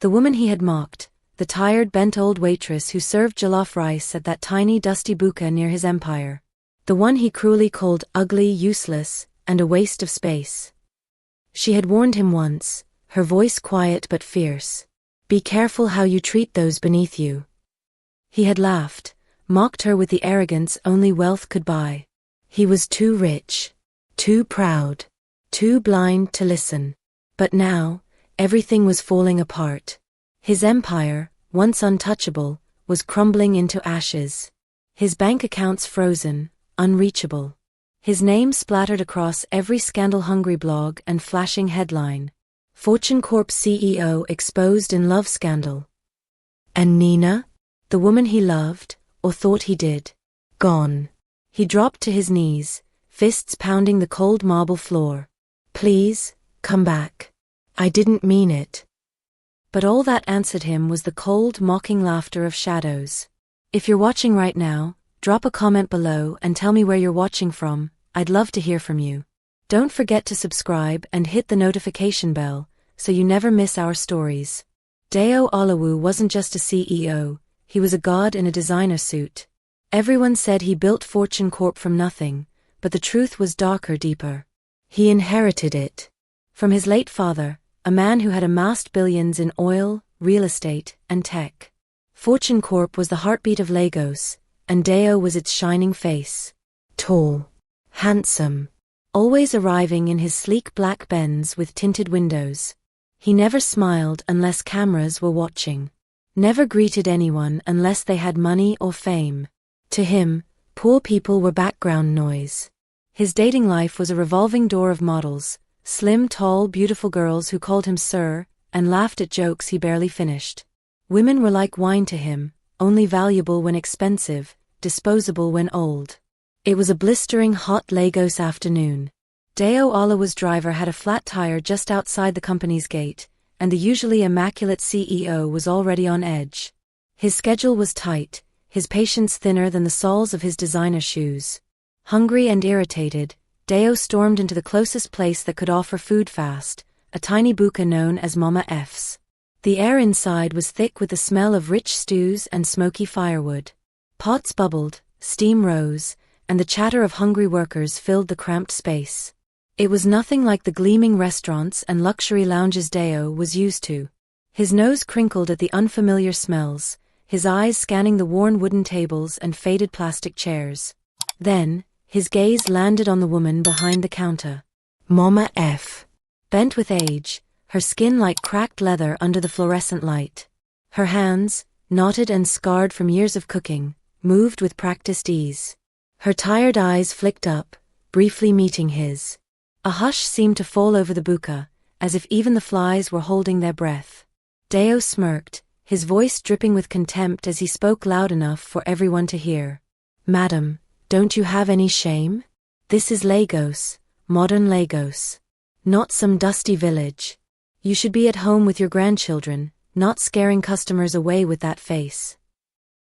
The woman he had mocked, the tired, bent old waitress who served jollof rice at that tiny, dusty buka near his empire. The one he cruelly called ugly, useless, and a waste of space. She had warned him once, her voice quiet but fierce. Be careful how you treat those beneath you. He had laughed, mocked her with the arrogance only wealth could buy. He was too rich, too proud, too blind to listen. But now, everything was falling apart. His empire, once untouchable, was crumbling into ashes. His bank accounts frozen, unreachable. His name splattered across every scandal-hungry blog and flashing headline. Fortune Corp CEO exposed in love scandal. And Nina? The woman he loved, or thought he did. Gone. He dropped to his knees, fists pounding the cold marble floor. Please, come back. I didn't mean it. But all that answered him was the cold, mocking laughter of shadows. If you're watching right now, drop a comment below and tell me where you're watching from. I'd love to hear from you. Don't forget to subscribe and hit the notification bell, so you never miss our stories. Dayo Olawu wasn't just a CEO, he was a god in a designer suit. Everyone said he built Fortune Corp from nothing, but the truth was darker, deeper. He inherited it. From his late father, a man who had amassed billions in oil, real estate, and tech. Fortune Corp was the heartbeat of Lagos, and Dayo was its shining face. Tall, handsome, always arriving in his sleek black Benz with tinted windows. He never smiled unless cameras were watching. Never greeted anyone unless they had money or fame. To him, poor people were background noise. His dating life was a revolving door of models, slim, tall, beautiful girls who called him sir, and laughed at jokes he barely finished. Women were like wine to him, only valuable when expensive, disposable when old. It was a blistering hot Lagos afternoon. Dayo Olawu's driver had a flat tire just outside the company's gate, and the usually immaculate CEO was already on edge. His schedule was tight, his patience thinner than the soles of his designer shoes. Hungry and irritated, Dayo stormed into the closest place that could offer food fast, a tiny buka known as Mama F's. The air inside was thick with the smell of rich stews and smoky firewood. Pots bubbled, steam rose, and the chatter of hungry workers filled the cramped space. It was nothing like the gleaming restaurants and luxury lounges Dayo was used to. His nose crinkled at the unfamiliar smells, his eyes scanning the worn wooden tables and faded plastic chairs. Then, his gaze landed on the woman behind the counter. Mama F. Bent with age, her skin like cracked leather under the fluorescent light. Her hands, knotted and scarred from years of cooking, moved with practiced ease. Her tired eyes flicked up, briefly meeting his. A hush seemed to fall over the buka, as if even the flies were holding their breath. Dayo smirked, his voice dripping with contempt as he spoke loud enough for everyone to hear. Madam, don't you have any shame? This is Lagos, modern Lagos. Not some dusty village. You should be at home with your grandchildren, not scaring customers away with that face.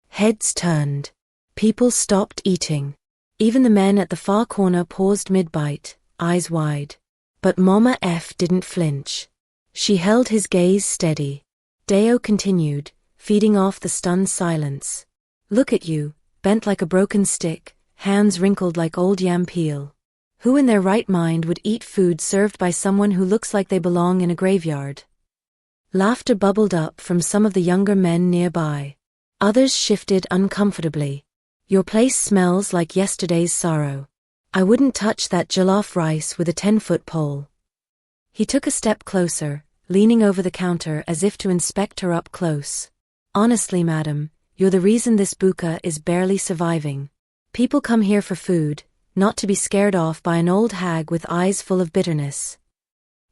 Heads turned. People stopped eating. Even the men at the far corner paused mid-bite, eyes wide. But Mama F didn't flinch. She held his gaze steady. Dayo continued, feeding off the stunned silence. Look at you, bent like a broken stick, hands wrinkled like old yam peel. Who in their right mind would eat food served by someone who looks like they belong in a graveyard? Laughter bubbled up from some of the younger men nearby. Others shifted uncomfortably. Your place smells like yesterday's sorrow. I wouldn't touch that jollof rice with a 10-foot pole. He took a step closer, leaning over the counter as if to inspect her up close. Honestly, madam, you're the reason this buka is barely surviving. People come here for food, not to be scared off by an old hag with eyes full of bitterness.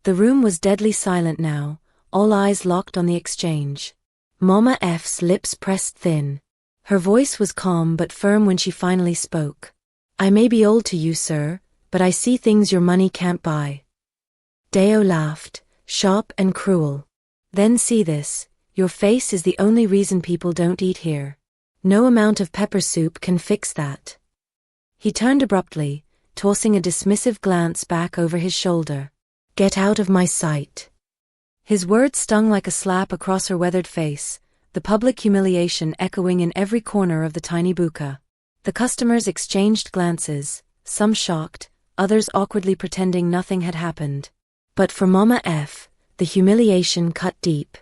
The room was deadly silent now, all eyes locked on the exchange. Mama F's lips pressed thin. Her voice was calm but firm when she finally spoke. I may be old to you, sir, but I see things your money can't buy. Dayo laughed, sharp and cruel. Then see this, your face is the only reason people don't eat here. No amount of pepper soup can fix that. He turned abruptly, tossing a dismissive glance back over his shoulder. Get out of my sight. His words stung like a slap across her weathered face, the public humiliation echoing in every corner of the tiny buka. The customers exchanged glances, some shocked, others awkwardly pretending nothing had happened. But for Mama F, the humiliation cut deep.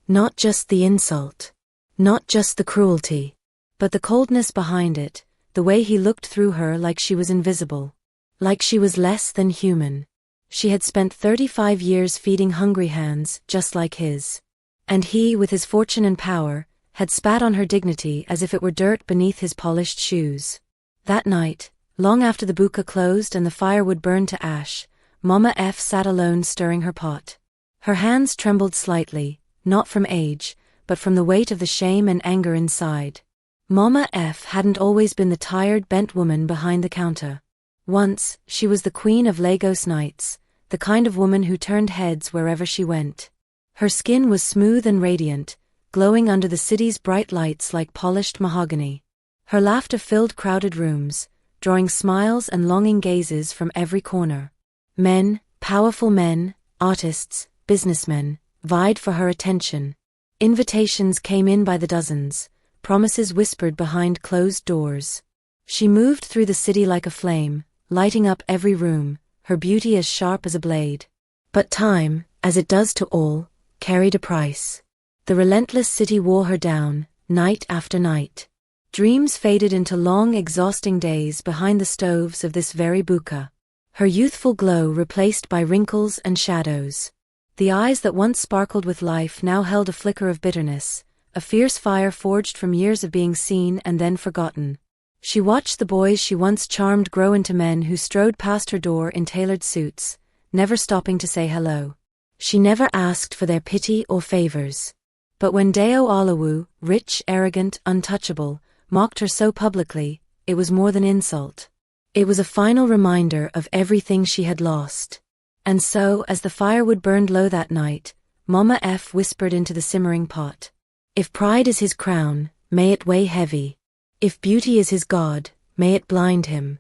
Not just the insult. Not just the cruelty. But the coldness behind it, the way he looked through her like she was invisible. Like she was less than human. She had spent 35 years feeding hungry hands just like his. And he, with his fortune and power, had spat on her dignity as if it were dirt beneath his polished shoes. That night, long after the buka closed and the firewood burned to ash, Mama F sat alone stirring her pot. Her hands trembled slightly, not from age, but from the weight of the shame and anger inside. Mama F hadn't always been the tired, bent woman behind the counter. Once, she was the queen of Lagos nights, the kind of woman who turned heads wherever she went. Her skin was smooth and radiant, glowing under the city's bright lights like polished mahogany. Her laughter filled crowded rooms, drawing smiles and longing gazes from every corner. Men, powerful men, artists, businessmen, vied for her attention. Invitations came in by the dozens, promises whispered behind closed doors. She moved through the city like a flame, lighting up every room, her beauty as sharp as a blade. But time, as it does to all, carried a price. The relentless city wore her down, night after night. Dreams faded into long, exhausting days behind the stoves of this very buka. Her youthful glow replaced by wrinkles and shadows. The eyes that once sparkled with life now held a flicker of bitterness, a fierce fire forged from years of being seen and then forgotten. She watched the boys she once charmed grow into men who strode past her door in tailored suits, never stopping to say hello. She never asked for their pity or favors. But when Deo Alawu, rich, arrogant, untouchable, mocked her so publicly, it was more than insult. It was a final reminder of everything she had lost. And so, as the firewood burned low that night, Mama F whispered into the simmering pot. If pride is his crown, may it weigh heavy. If beauty is his god, may it blind him.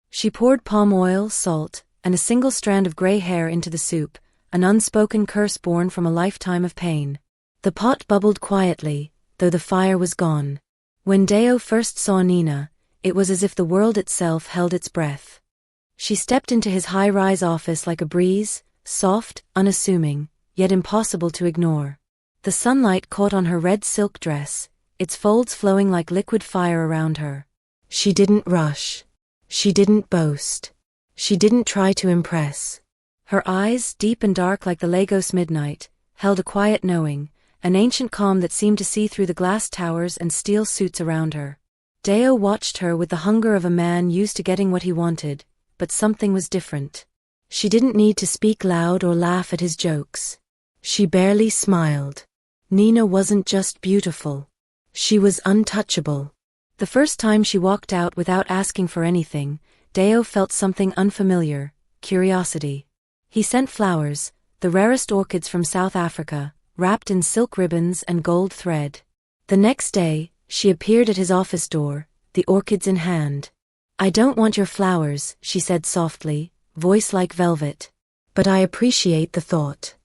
She poured palm oil, salt, and a single strand of gray hair into the soup, an unspoken curse born from a lifetime of pain. The pot bubbled quietly, though the fire was gone. When Deo first saw Nina, it was as if the world itself held its breath. She stepped into his high-rise office like a breeze, soft, unassuming, yet impossible to ignore. The sunlight caught on her red silk dress, its folds flowing like liquid fire around her. She didn't rush. She didn't boast. She didn't try to impress. Her eyes, deep and dark like the Lagos midnight, held a quiet knowing, an ancient calm that seemed to see through the glass towers and steel suits around her. Deo watched her with the hunger of a man used to getting what he wanted, but something was different. She didn't need to speak loud or laugh at his jokes. She barely smiled. Nina wasn't just beautiful. She was untouchable. The first time she walked out without asking for anything, Deo felt something unfamiliar, curiosity. He sent flowers, the rarest orchids from South Africa, wrapped in silk ribbons and gold thread. The next day, she appeared at his office door, the orchids in hand. I don't want your flowers, she said softly, voice like velvet. But I appreciate the thought.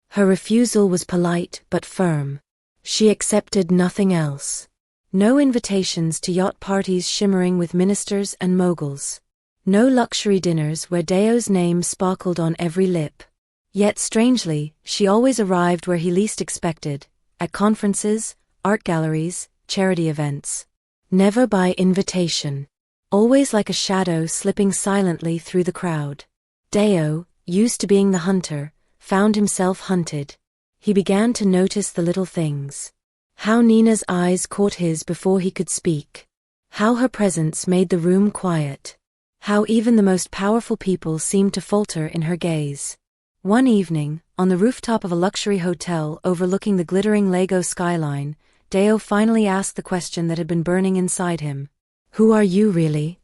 Her refusal was polite but firm. She accepted nothing else. No invitations to yacht parties shimmering with ministers and moguls. No luxury dinners where Deo's name sparkled on every lip. Yet strangely, she always arrived where he least expected, at conferences, art galleries, charity events. Never by invitation. Always like a shadow slipping silently through the crowd. Deo, used to being the hunter, found himself hunted. He began to notice the little things. How Nina's eyes caught his before he could speak. How her presence made the room quiet. How even the most powerful people seemed to falter in her gaze. One evening, on the rooftop of a luxury hotel overlooking the glittering Lagos skyline, Deo finally asked the question that had been burning inside him. Who are you really?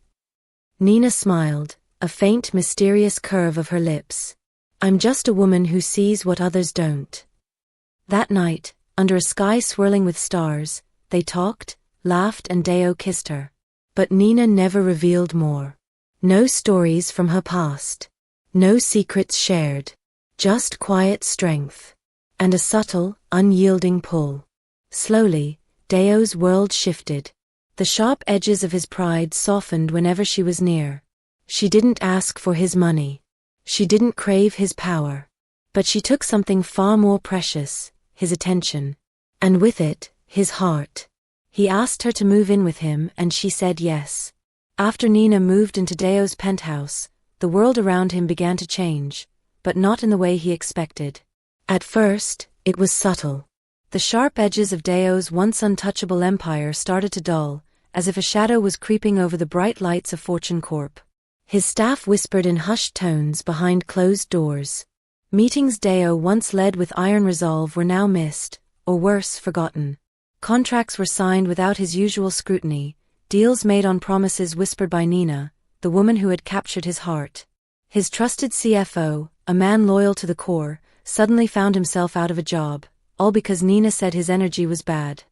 Nina smiled, a faint mysterious curve of her lips. I'm just a woman who sees what others don't. That night, under a sky swirling with stars, they talked, laughed, and Deo kissed her. But Nina never revealed more. No stories from her past. No secrets shared. Just quiet strength. And a subtle, unyielding pull. Slowly, Deo's world shifted. The sharp edges of his pride softened whenever she was near. She didn't ask for his money. She didn't crave his power. But she took something far more precious, his attention. And with it, his heart. He asked her to move in with him and she said yes. After Nina moved into Deo's penthouse, the world around him began to change, but not in the way he expected. At first, it was subtle. The sharp edges of Deo's once untouchable empire started to dull, as if a shadow was creeping over the bright lights of Fortune Corp. His staff whispered in hushed tones behind closed doors. Meetings Deo once led with iron resolve were now missed, or worse, forgotten. Contracts were signed without his usual scrutiny, deals made on promises whispered by Nina, the woman who had captured his heart. His trusted CFO, a man loyal to the core, suddenly found himself out of a job, all because Nina said his energy was bad.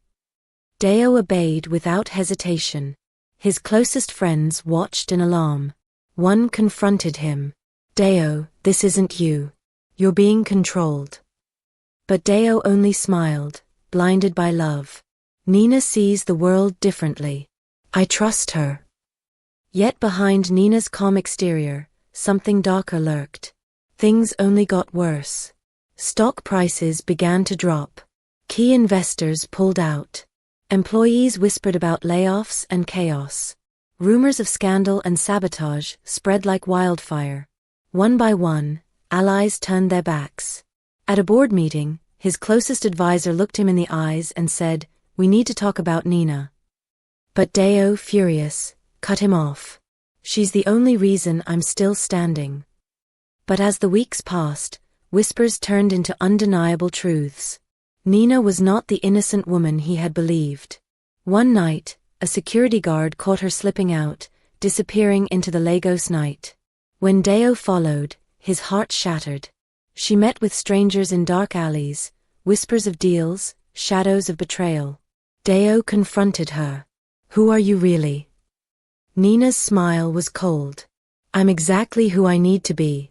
Deo obeyed without hesitation. His closest friends watched in alarm. One confronted him. Deo, this isn't you. You're being controlled. But Deo only smiled, blinded by love. Nina sees the world differently. I trust her. Yet behind Nina's calm exterior, something darker lurked. Things only got worse. Stock prices began to drop. Key investors pulled out. Employees whispered about layoffs and chaos. Rumors of scandal and sabotage spread like wildfire. One by one, allies turned their backs. At a board meeting, his closest advisor looked him in the eyes and said, "We need to talk about Nina." But Deo, furious, cut him off. "She's the only reason I'm still standing." But as the weeks passed, whispers turned into undeniable truths. Nina was not the innocent woman he had believed. One night, a security guard caught her slipping out, disappearing into the Lagos night. When Deo followed, his heart shattered. She met with strangers in dark alleys, whispers of deals, shadows of betrayal. Deo confronted her. "Who are you really?" Nina's smile was cold. "I'm exactly who I need to be."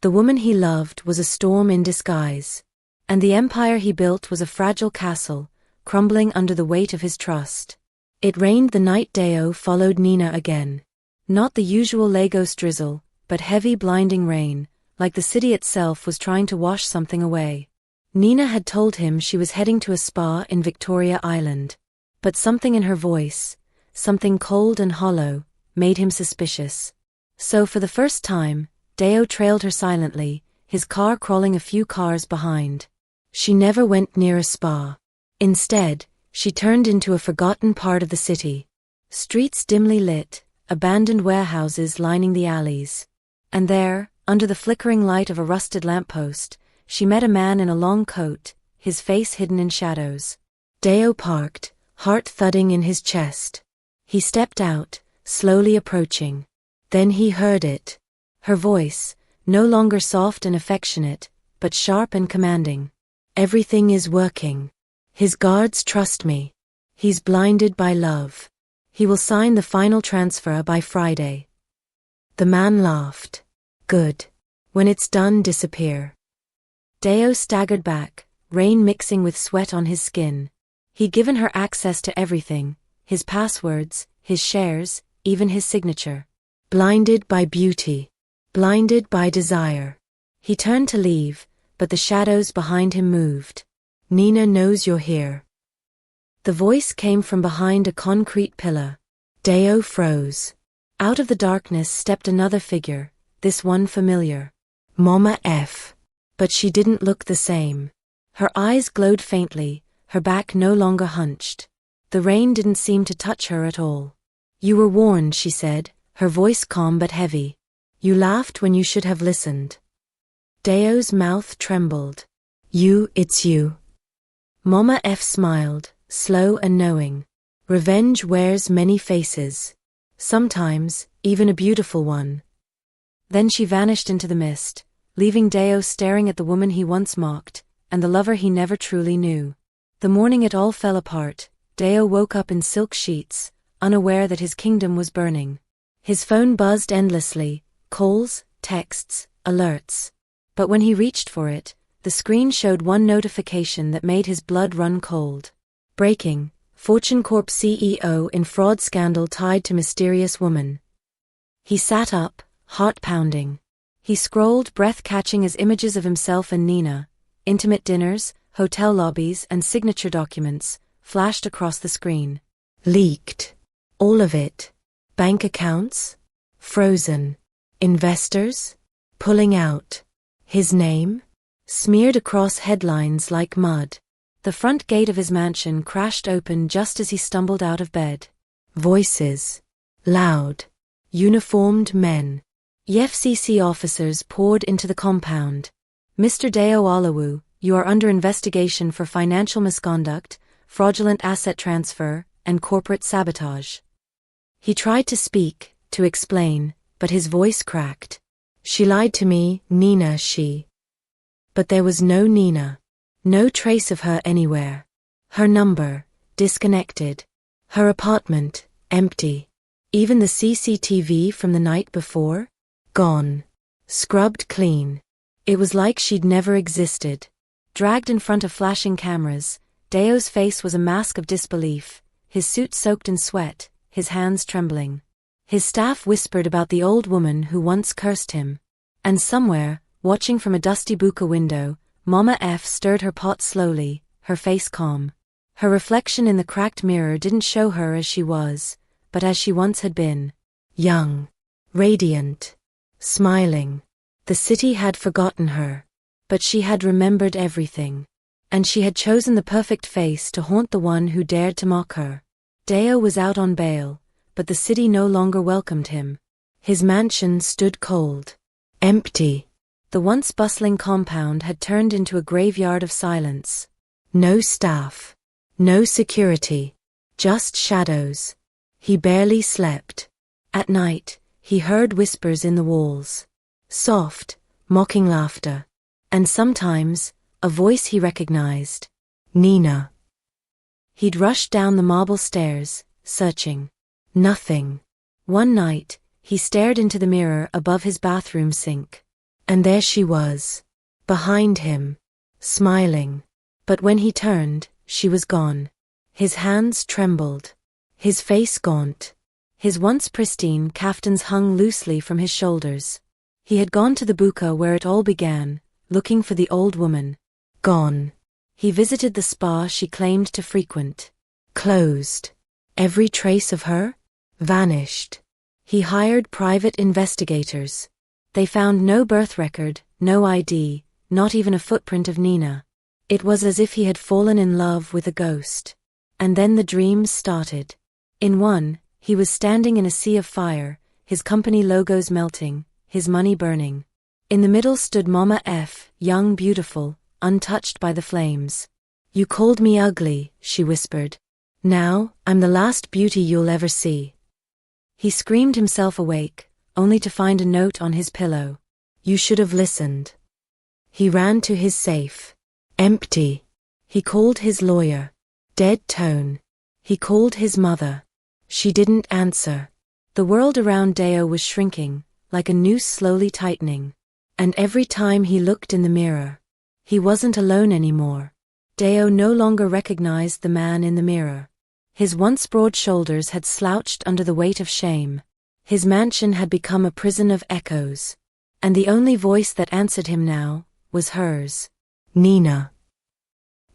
The woman he loved was a storm in disguise. And the empire he built was a fragile castle, crumbling under the weight of his trust. It rained the night Deo followed Nina again. Not the usual Lagos drizzle, but heavy blinding rain, like the city itself was trying to wash something away. Nina had told him she was heading to a spa in Victoria Island. But something in her voice, something cold and hollow, made him suspicious. So for the first time, Deo trailed her silently, his car crawling a few cars behind. She never went near a spa. Instead, she turned into a forgotten part of the city. Streets dimly lit, abandoned warehouses lining the alleys. And there, under the flickering light of a rusted lamppost, she met a man in a long coat, his face hidden in shadows. Deo parked, heart thudding in his chest. He stepped out, slowly approaching. Then he heard it. Her voice, no longer soft and affectionate, but sharp and commanding. "Everything is working. His guards trust me. He's blinded by love. He will sign the final transfer by Friday." The man laughed. "Good. When it's done, disappear." Deo staggered back, rain mixing with sweat on his skin. He'd given her access to everything, his passwords, his shares, even his signature. Blinded by beauty. Blinded by desire. He turned to leave, but the shadows behind him moved. "Nina knows you're here." The voice came from behind a concrete pillar. Deo froze. Out of the darkness stepped another figure, this one familiar. Mama F. But she didn't look the same. Her eyes glowed faintly, her back no longer hunched. The rain didn't seem to touch her at all. "You were warned," she said, her voice calm but heavy. "You laughed when you should have listened." Deo's mouth trembled. It's you." Mama F smiled, slow and knowing. "Revenge wears many faces. Sometimes, even a beautiful one." Then she vanished into the mist, leaving Deo staring at the woman he once mocked, and the lover he never truly knew. The morning it all fell apart, Deo woke up in silk sheets, unaware that his kingdom was burning. His phone buzzed endlessly, calls, texts, alerts. But when he reached for it, the screen showed one notification that made his blood run cold. Breaking: Fortune Corp CEO in fraud scandal tied to mysterious woman. He sat up, heart pounding. He scrolled, breath catching, as images of himself and Nina, intimate dinners, hotel lobbies, and signature documents, flashed across the screen. Leaked. All of it. Bank accounts? Frozen. Investors? Pulling out. His name? Smeared across headlines like mud. The front gate of his mansion crashed open just as he stumbled out of bed. Voices. Loud. Uniformed men. EFCC officers poured into the compound. Mr. Deo Alawu, you are under investigation for financial misconduct, fraudulent asset transfer, and corporate sabotage. He tried to speak, to explain, but his voice cracked. She lied to me, Nina, she. But there was no Nina. No trace of her anywhere. Her number, disconnected. Her apartment, empty. Even the CCTV from the night before? Gone. Scrubbed clean. It was like she'd never existed. Dragged in front of flashing cameras, Deo's face was a mask of disbelief, his suit soaked in sweat, his hands trembling. His staff whispered about the old woman who once cursed him. And somewhere, watching from a dusty buka window, Mama F stirred her pot slowly, her face calm. Her reflection in the cracked mirror didn't show her as she was, but as she once had been. Young. Radiant. Smiling. The city had forgotten her. But she had remembered everything. And she had chosen the perfect face to haunt the one who dared to mock her. Deo was out on bail, but the city no longer welcomed him. His mansion stood cold. Empty. The once bustling compound had turned into a graveyard of silence. No staff. No security. Just shadows. He barely slept. At night, he heard whispers in the walls. Soft, mocking laughter. And sometimes, a voice he recognized. Nina. He'd rushed down the marble stairs, searching. Nothing. One night, he stared into the mirror above his bathroom sink. And there she was. Behind him. Smiling. But when he turned, she was gone. His hands trembled. His face gaunt. His once pristine kaftans hung loosely from his shoulders. He had gone to the buka where it all began, looking for the old woman. Gone. He visited the spa she claimed to frequent. Closed. Every trace of her? Vanished. He hired private investigators. They found no birth record, no ID, not even a footprint of Nina. It was as if he had fallen in love with a ghost. And then the dreams started. In one, he was standing in a sea of fire, his company logos melting, his money burning. In the middle stood Mama F, young, beautiful, untouched by the flames. You called me ugly, she whispered. Now, I'm the last beauty you'll ever see. He screamed himself awake, only to find a note on his pillow. You should have listened. He ran to his safe. Empty. He called his lawyer. Dead tone. He called his mother. She didn't answer. The world around Deo was shrinking, like a noose slowly tightening. And every time he looked in the mirror, he wasn't alone anymore. Deo no longer recognized the man in the mirror. His once broad shoulders had slouched under the weight of shame. His mansion had become a prison of echoes. And the only voice that answered him now was hers. Nina.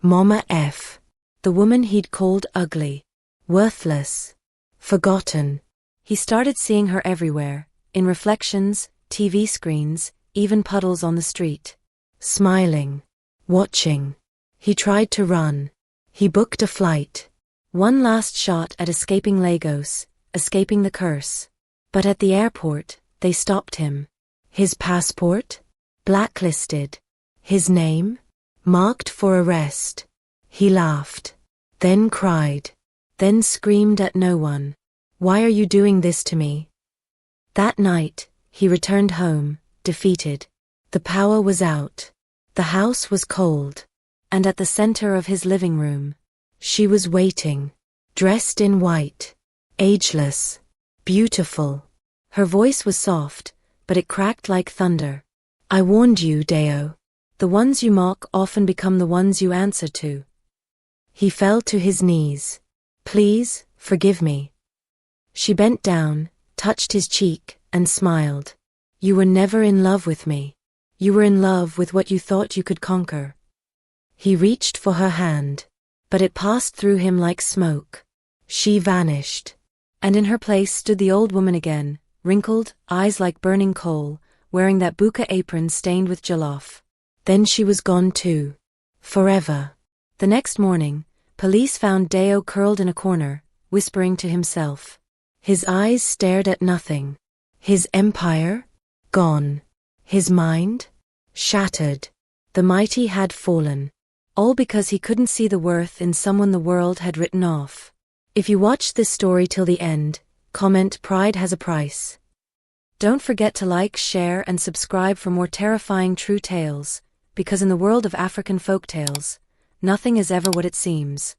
Mama F. The woman he'd called ugly. Worthless. Forgotten. He started seeing her everywhere, in reflections, TV screens, even puddles on the street. Smiling. Watching. He tried to run. He booked a flight. One last shot at escaping Lagos, escaping the curse. But at the airport, they stopped him. His passport? Blacklisted. His name? Marked for arrest. He laughed. Then cried. Then screamed at no one. Why are you doing this to me? That night, he returned home, defeated. The power was out. The house was cold. And at the center of his living room, she was waiting. Dressed in white. Ageless. Beautiful. Her voice was soft, but it cracked like thunder. I warned you, Deo. The ones you mock often become the ones you answer to. He fell to his knees. Please, forgive me. She bent down, touched his cheek, and smiled. You were never in love with me. You were in love with what you thought you could conquer. He reached for her hand, but it passed through him like smoke. She vanished, and in her place stood the old woman again, wrinkled, eyes like burning coal, wearing that buka apron stained with jollof. Then she was gone too. Forever. The next morning, police found Deo curled in a corner, whispering to himself. His eyes stared at nothing. His empire? Gone. His mind? Shattered. The mighty had fallen. All because he couldn't see the worth in someone the world had written off. If you watched this story till the end, comment "Pride has a price." Don't forget to like, share, and subscribe for more terrifying true tales, because in the world of African folk tales, nothing is ever what it seems.